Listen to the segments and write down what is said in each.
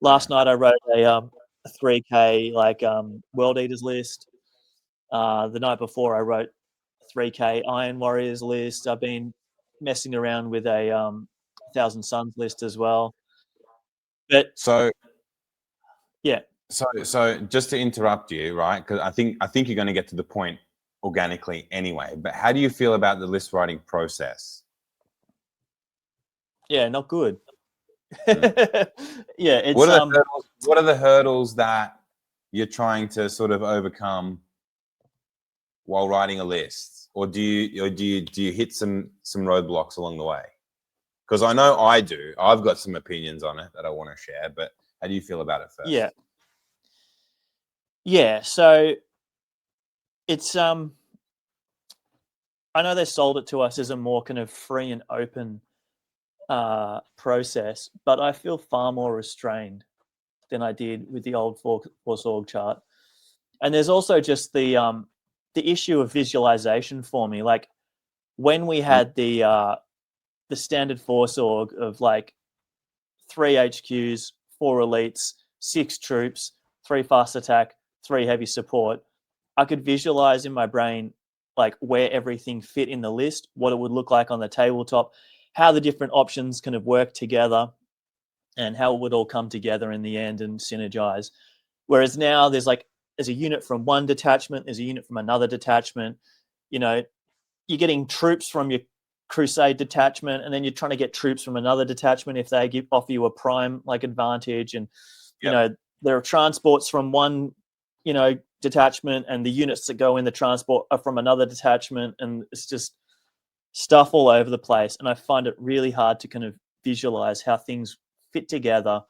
Last night I wrote a 3K World Eaters list. The night before I wrote a 3K Iron Warriors list. I've been messing around with a 1,000 Suns list as well. But So yeah, so just to interrupt you, right? Because I think you're going to get to the point organically anyway. But how do you feel about the list writing process? yeah, not good. Mm. Yeah, it's What are the hurdles that you're trying to sort of overcome while writing a list, or do you hit some roadblocks along the way? Because I know I do. I've got some opinions on it that I want to share, but how do you feel about it first? Yeah. So it's I know they sold it to us as a more kind of free and open process, but I feel far more restrained than I did with the old Force org chart. And there's also just the issue of visualization for me. Like when we had the standard Force org of like 3 HQs, 4 elites, 6 troops, 3 fast attack, 3 heavy support, I could visualize in my brain like where everything fit in the list, what it would look like on the tabletop, how the different options kind of work together, and how it would all come together in the end and synergize. Whereas now there's a unit from one detachment, there's a unit from another detachment. You know, you're getting troops from your Crusade detachment, and then you're trying to get troops from another detachment if they offer you a prime advantage. And you know, there are transports from one detachment, and the units that go in the transport are from another detachment, and it's just stuff all over the place. And I find it really hard to kind of visualize how things fit together.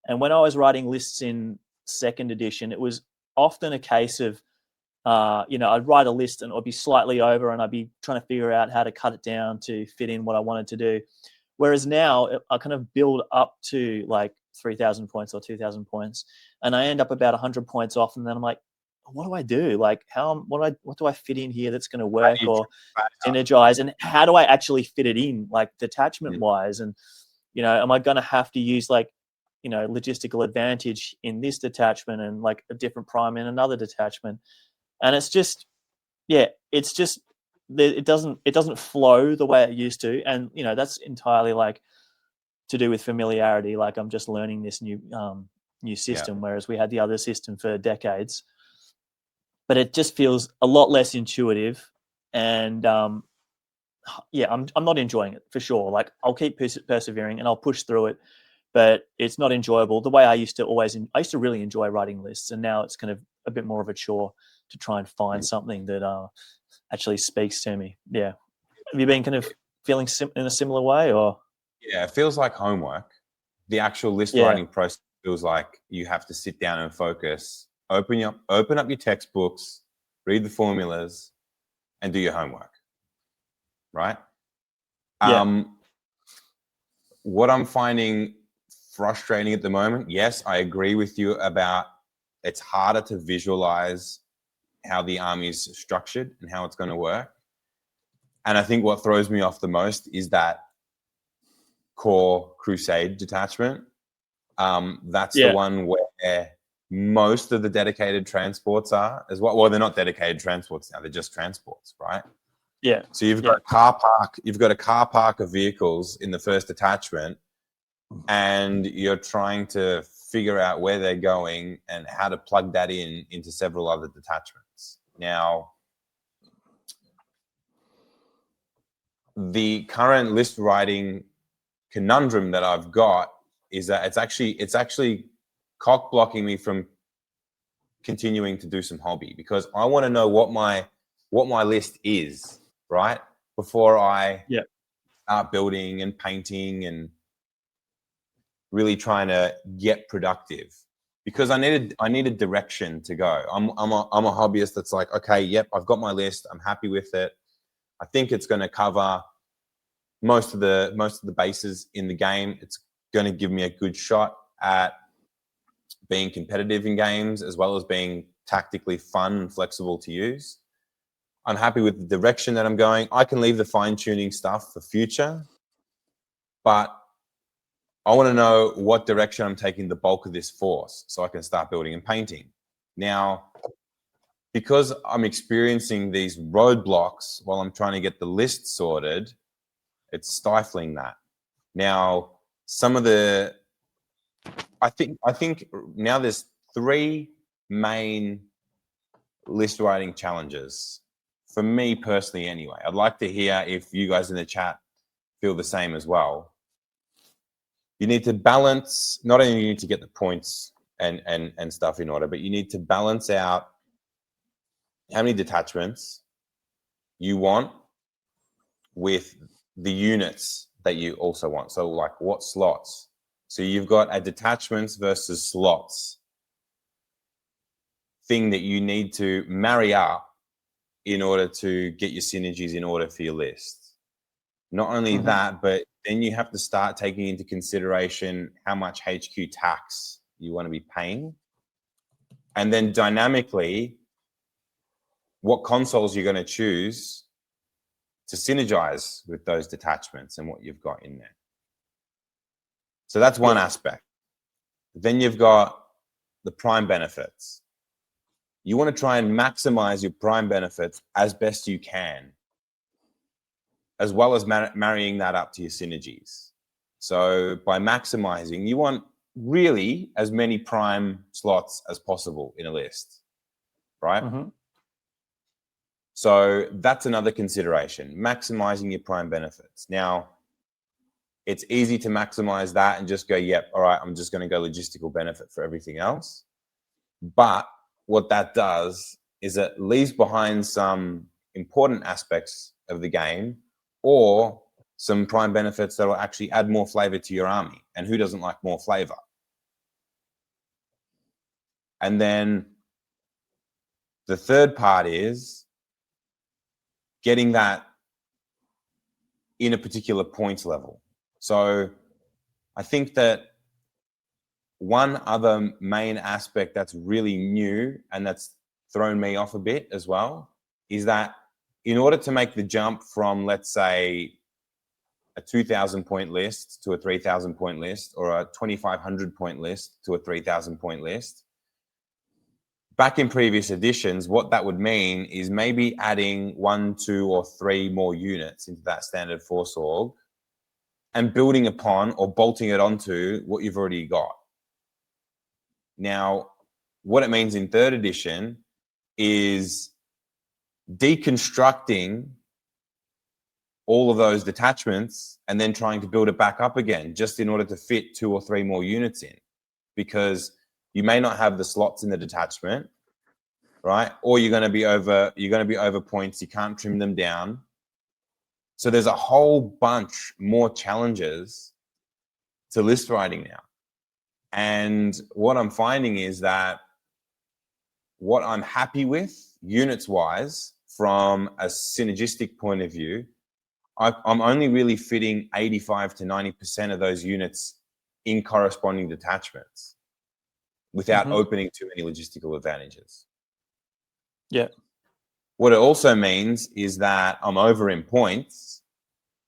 And when I was writing lists in second edition, it was often a case of I'd write a list and it would be slightly over, and I'd be trying to figure out how to cut it down to fit in what I wanted to do. Whereas now I kind of build up to like 3,000 points or 2,000 points, and I end up about 100 points off, and then I'm like, what do I do? Like, what do I fit in here that's going to work or synergize, and how do I actually fit it in, like detachment wise? And am I going to have to use logistical advantage in this detachment and like a different prime in another detachment? And it's just, it doesn't flow the way it used to, and that's entirely like to do with familiarity. Like I'm just learning this new system, whereas we had the other system for decades. But it just feels a lot less intuitive, and I'm not enjoying it for sure. Like I'll keep persevering and I'll push through it, but it's not enjoyable the way I used to really enjoy writing lists, and now it's kind of a bit more of a chore to try and find something that actually speaks to me. Yeah. Have you been kind of feeling in a similar way, or? Yeah, it feels like homework. The actual list writing process feels like you have to sit down and focus, open up your textbooks, read the formulas, and do your homework. Right? Yeah. What I'm finding frustrating at the moment, yes, I agree with you about it's harder to visualize how the army is structured and how it's going to work. And I think what throws me off the most is that core Crusade detachment. That's the one where most of the dedicated transports are as well. Well, they're not dedicated transports now; they're just transports, right? Yeah. So you've got a car park. You've got a car park of vehicles in the first detachment, and you're trying to figure out where they're going and how to plug that into several other detachments. Now, the current list writing conundrum that I've got is that it's actually cock blocking me from continuing to do some hobby, because I want to know what my list is, right, before I start building and painting and really trying to get productive, because I need a direction to go. I'm a hobbyist that's like, okay, yep, I've got my list, I'm happy with it. I think it's going to cover most of the bases in the game. It's going to give me a good shot at being competitive in games, as well as being tactically fun and flexible to use. I'm happy with the direction that I'm going. I can leave the fine-tuning stuff for future, but I want to know what direction I'm taking the bulk of this force so I can start building and painting. Now, because I'm experiencing these roadblocks while I'm trying to get the list sorted, it's stifling that. Now, I think now there's 3 main list writing challenges for me personally anyway. I'd like to hear if you guys in the chat feel the same as well. You need to balance, not only you need to get the points and stuff in order, but you need to balance out how many detachments you want with the units that you also want. So like what slots? So you've got a detachments versus slots thing that you need to marry up in order to get your synergies in order for your list. Not only that, but then you have to start taking into consideration how much HQ tax you want to be paying. And then dynamically, what consoles you're going to choose to synergize with those detachments and what you've got in there. So that's one aspect. Then you've got the prime benefits. You want to try and maximize your prime benefits as best you can, as well as marrying that up to your synergies. So by maximizing, you want really as many prime slots as possible in a list, right? So that's another consideration, maximizing your prime benefits. Now, it's easy to maximize that and just go, yep, all right, I'm just going to go logistical benefit for everything else. But what that does is it leaves behind some important aspects of the game or some prime benefits that will actually add more flavor to your army. And who doesn't like more flavor? And then the third part is getting that in a particular points level. So I think that one other main aspect that's really new and that's thrown me off a bit as well is that in order to make the jump from, let's say, a 2,000 point list to a 3,000 point list or a 2,500 point list to a 3,000 point list, back in previous editions, what that would mean is maybe adding 1, 2, or 3 more units into that standard force org and building upon or bolting it onto what you've already got. Now, what it means in 3rd edition is deconstructing all of those detachments and then trying to build it back up again just in order to fit 2 or 3 more units in, because you may not have the slots in the detachment, right? Or you're going to be over points. You can't trim them down. So there's a whole bunch more challenges to list writing now. And what I'm finding is that what I'm happy with units wise from a synergistic point of view, I'm only really fitting 85 to 90% of those units in corresponding detachments without opening too many logistical advantages. Yeah. What it also means is that I'm over in points,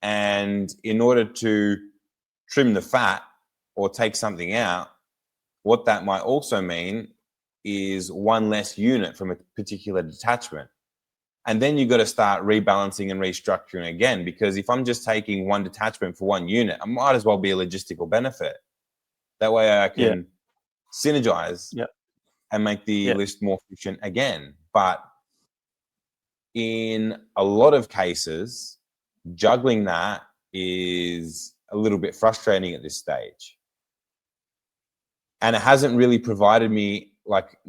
and in order to trim the fat or take something out, what that might also mean is 1 less unit from a particular detachment. And then you've got to start rebalancing and restructuring again, because if I'm just taking 1 detachment for 1 unit, I might as well be a logistical benefit. That way I can synergize and make the list more efficient again. But in a lot of cases, juggling that is a little bit frustrating at this stage. And it hasn't really provided me like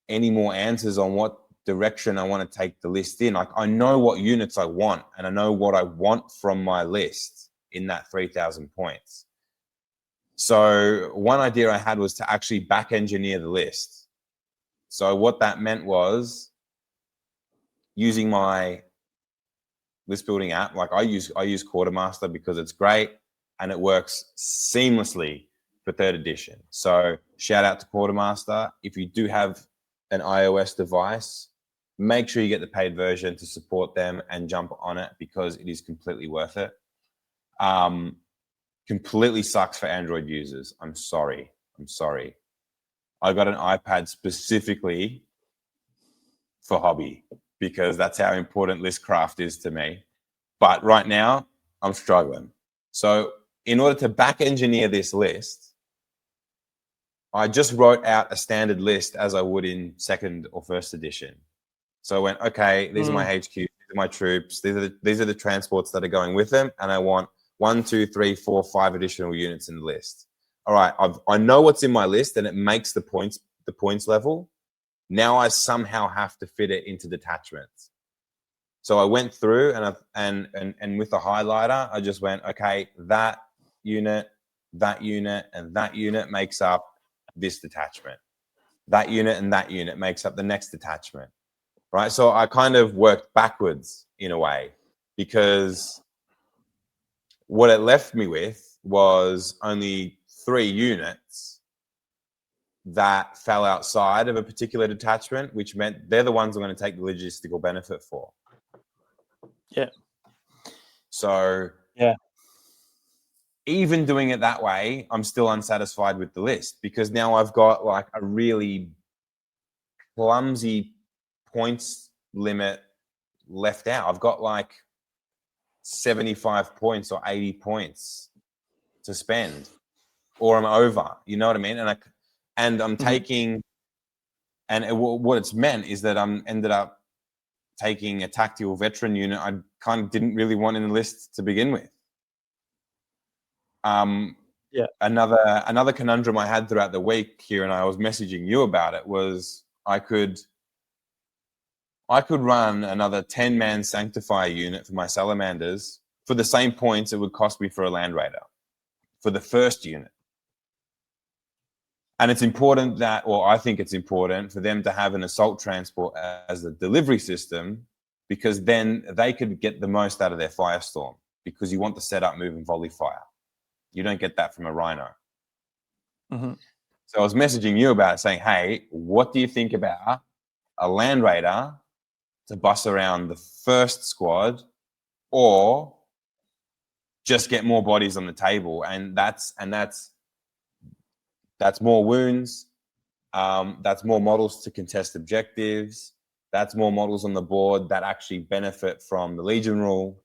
any more answers on what direction I want to take the list in. Like, I know what units I want, and I know what I want from my list in that 3,000 points. So one idea I had was to actually back engineer the list. So what that meant was using my list building app. Like I use Quartermaster because it's great and it works seamlessly for 3rd edition. So shout out to Quartermaster. If you do have an iOS device, make sure you get the paid version to support them and jump on it, because it is completely worth it. completely sucks for Android users. I'm sorry. I got an iPad specifically for hobby because that's how important listcraft is to me. But right now, I'm struggling. So in order to back engineer this list, I just wrote out a standard list as I would in second or first edition. So I went, okay, these are my HQ, these are my troops, these are the transports that are going with them, and I want 1, 2, 3, 4, 5 additional units in the list. All right, I know what's in my list, and it makes the points level. Now I somehow have to fit it into detachments. So I went through and with the highlighter, I just went, okay, that unit, and that unit makes up this detachment. That unit and that unit makes up the next detachment, right? So I kind of worked backwards in a way, because what it left me with was only 3 units that fell outside of a particular detachment, which meant they're the ones I'm going to take the logistical benefit for. Yeah. So yeah, even doing it that way, I'm still unsatisfied with the list, because now I've got like a really clumsy points limit left out. I've got like 75 points or 80 points to spend, or I'm over. You know what I mean? And I'm taking, and what it's meant is that I'm ended up taking a tactical veteran unit I kind of didn't really want in the list to begin with. Another conundrum I had throughout the week here, and I was messaging you about it, was I could run another 10-man sanctifier unit for my salamanders for the same points it would cost me for a land raider for the first unit. And it's important that, or I think it's important for them to have an assault transport as a delivery system, because then they could get the most out of their firestorm, because you want the setup, move, and volley fire. You don't get that from a rhino. So I was messaging you about it, saying, hey, what do you think about a land raider to bus around the first squad, or just get more bodies on the table? And that's more wounds. That's more models to contest objectives. That's more models on the board that actually benefit from the Legion rule.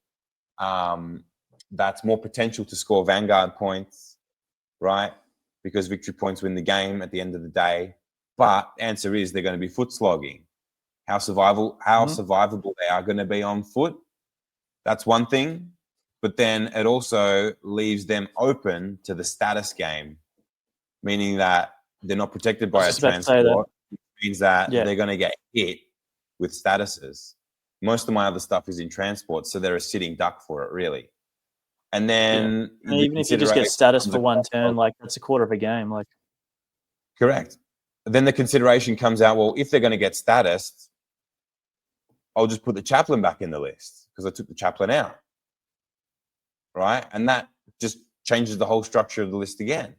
That's more potential to score Vanguard points, right? Because victory points win the game at the end of the day. But answer is they're going to be foot slogging. How survivable they are going to be on foot, that's one thing. But then it also leaves them open to the status game, meaning that they're not protected by a transport. Which means that they're going to get hit with statuses. Most of my other stuff is in transport, so they're a sitting duck for it, really. And then and even if you just get status for one turn, like that's a quarter of a game. Like, correct. Then the consideration comes out, well, if they're going to get status, I'll just put the chaplain back in the list because I took the chaplain out, right? And that just changes the whole structure of the list again.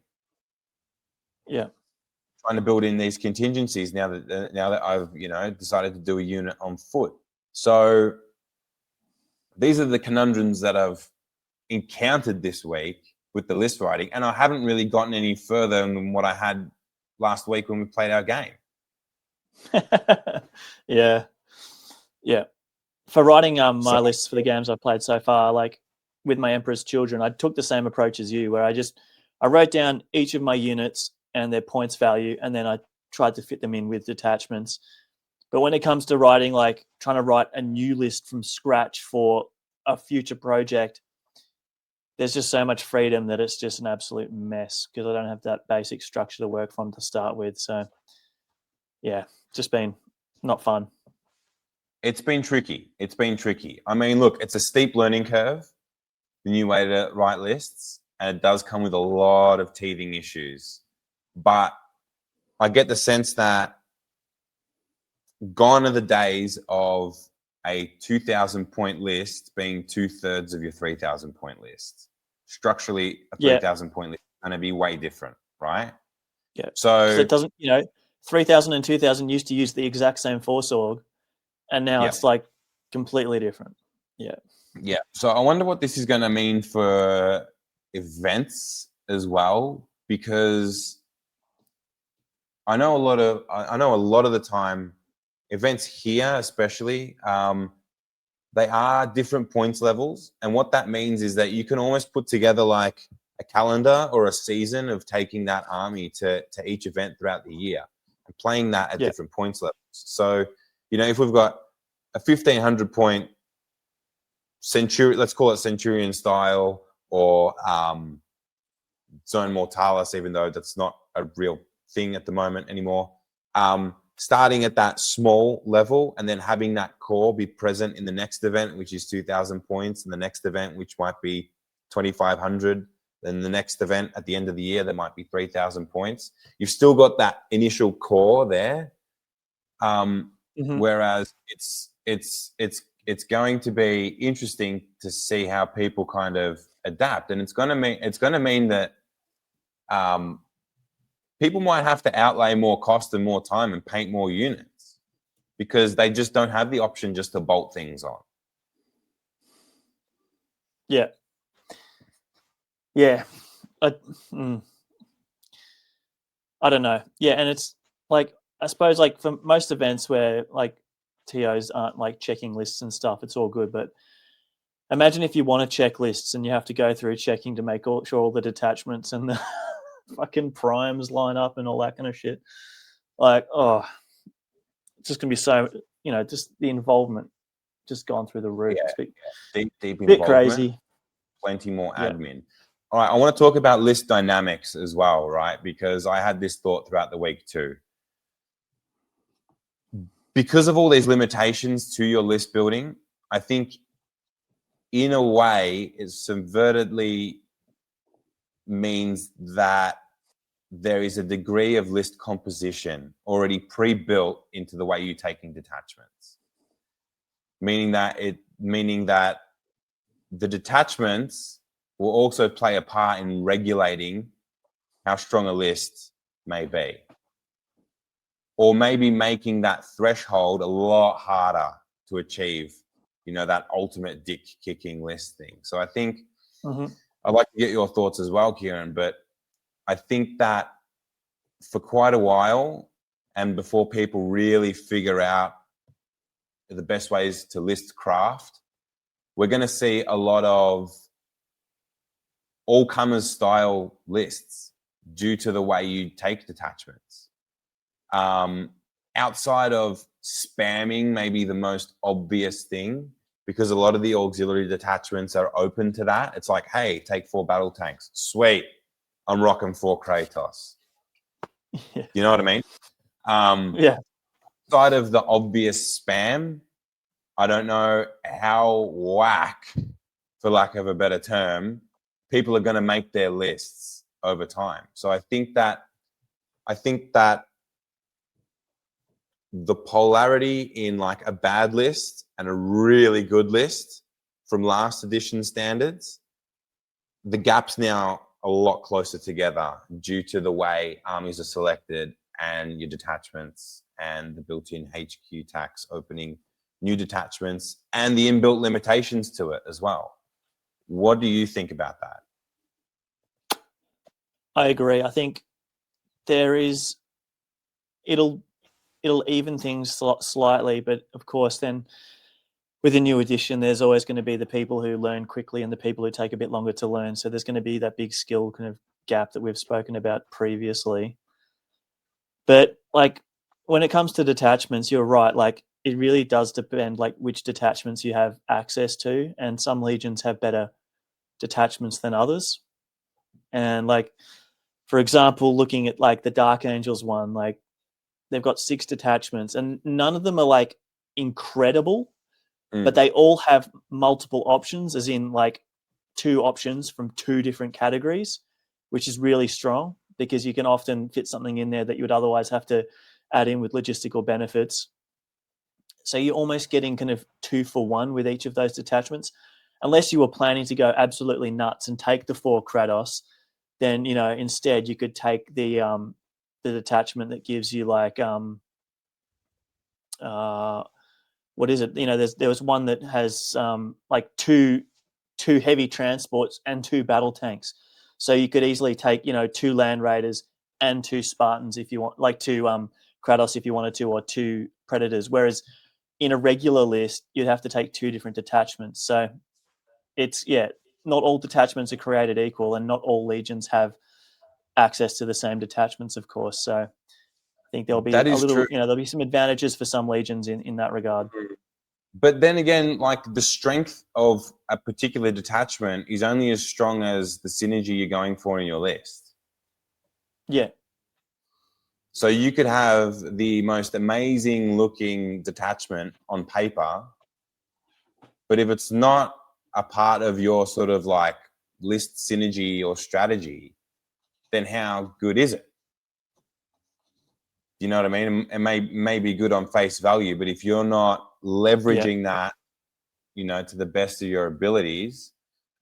Yeah. Trying to build in these contingencies now that I've decided to do a unit on foot. So these are the conundrums that I've encountered this week with the list writing, and I haven't really gotten any further than what I had last week when we played our game. Yeah. For writing my lists for the games I've played so far, like with my Emperor's Children, I took the same approach as you, where I wrote down each of my units and their points value, and then I tried to fit them in with detachments. But when it comes to writing, like trying to write a new list from scratch for a future project, there's just so much freedom that it's just an absolute mess because I don't have that basic structure to work from to start with. So, yeah, just been not fun. It's been tricky. I mean, look, it's a steep learning curve, the new way to write lists, and it does come with a lot of teething issues. But I get the sense that gone are the days of a 2,000-point list being 2/3 of your 3,000-point list. Structurally, a 3,000-point list is going to be way different, right? Yeah. So it doesn't, 3,000 and 2,000 used to use the exact same force org, and now it's like completely different. Yeah. Yeah. So I wonder what this is going to mean for events as well, because I know a lot of the time events here, especially, they are different points levels, and what that means is that you can almost put together like a calendar or a season of taking that army to each event throughout the year and playing that at different points levels. So, if we've got a 1500 point centurion, let's call it centurion style, or zone mortalis, even though that's not a real thing at the moment anymore. Starting at that small level and then having that core be present in the next event, which is 2,000 points, and the next event, which might be 2,500. Then the next event at the end of the year, that might be 3,000 points. You've still got that initial core there. Whereas it's going to be interesting to see how people kind of adapt, and it's going to mean that people might have to outlay more cost and more time and paint more units because they just don't have the option just to bolt things on. Yeah. I don't know. Yeah, and it's like, I suppose like for most events where like TOs aren't like checking lists and stuff, it's all good. But imagine if you want to check lists and you have to go through checking to make sure all the detachments and the fucking primes line up and all that kind of shit. Like, it's just gonna be so, just the involvement just gone through the roof. Yeah, deep bit involvement, crazy. plenty more admin. All right, I want to talk about list dynamics as well, right? Because I had this thought throughout the week too. Because of all these limitations to your list building, I think in a way it subvertedly means that there is a degree of list composition already pre-built into the way you're taking detachments. Meaning that the detachments will also play a part in regulating how strong a list may be. Or maybe making that threshold a lot harder to achieve, that ultimate dick kicking list thing. So I think I'd like to get your thoughts as well, Kieran, but I think that for quite a while, and before people really figure out the best ways to list craft, we're going to see a lot of all-comers style lists due to the way you take detachments. Outside of spamming, maybe the most obvious thing, because a lot of the auxiliary detachments are open to that. It's like, hey, take 4 battle tanks. Sweet. I'm rocking 4 Kratos. Yeah. You know what I mean? Outside of the obvious spam, I don't know how whack, for lack of a better term, people are going to make their lists over time. So I think that the polarity in like a bad list and a really good list from last edition standards, the gap's now a lot closer together due to the way armies are selected and your detachments and the built-in HQ tax opening new detachments and the inbuilt limitations to it as well. What do you think about that? I agree. I think it'll even things slightly, but of course then with a new edition, there's always going to be the people who learn quickly and the people who take a bit longer to learn. So there's going to be that big skill kind of gap that we've spoken about previously. But like when it comes to detachments, you're right. Like it really does depend like which detachments you have access to, and some legions have better detachments than others. And like, for example, looking at like the Dark Angels one, like they've got 6 detachments and none of them are like incredible, but they all have multiple options, as in like 2 options from 2 different categories, which is really strong because you can often fit something in there that you would otherwise have to add in with logistical benefits. So you're almost getting kind of 2 for 1 with each of those detachments. Unless you were planning to go absolutely nuts and take the 4 Kratos, then instead you could take the detachment that gives you like what is it? There was one that has like two 2 heavy transports and 2 battle tanks. So you could easily take, 2 Land Raiders and 2 Spartans if you want, like 2 Kratos if you wanted to, or 2 Predators. Whereas in a regular list, you'd have to take 2 different detachments. So it's, not all detachments are created equal, and not all legions have access to the same detachments, of course. So I think there'll be That is true. there'll be some advantages for some legions in that regard. But then again, like, the strength of a particular detachment is only as strong as the synergy you're going for in your list. Yeah. So you could have the most amazing looking detachment on paper, but if it's not a part of your sort of like list synergy or strategy, then how good is it? You know what I mean? It may be good on face value, but if you're not leveraging that, to the best of your abilities,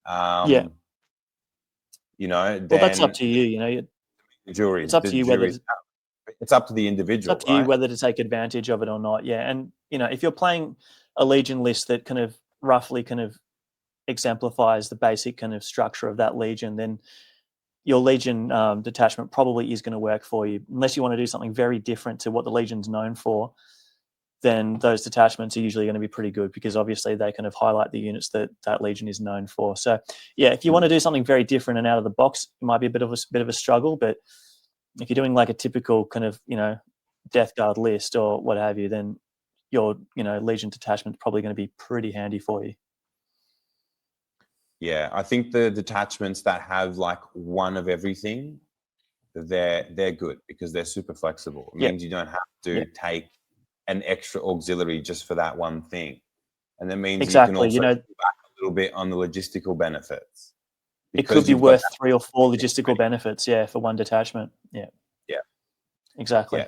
then That's up to you. It's up to you whether it's up to the it's individual, up to you whether to take advantage of it or not. Yeah, and if you're playing a legion list that kind of roughly kind of exemplifies the basic kind of structure of that legion, then your legion detachment probably is going to work for you. Unless you want to do something very different to what the legion's known for, then those detachments are usually going to be pretty good, because obviously they kind of highlight the units that legion is known for. So yeah, if you want to do something very different and out of the box, it might be a bit of a struggle. But if you're doing like a typical kind of Death Guard list or what have you, then your legion detachment is probably going to be pretty handy for you. Yeah, I think the detachments that have like one of everything, they're good because they're super flexible. It means you don't have to take an extra auxiliary just for that one thing, and that means you can also pull back a little bit on the logistical benefits. It could be worth 3 or 4 logistical benefits, for one detachment. Yeah, yeah, exactly. Yeah.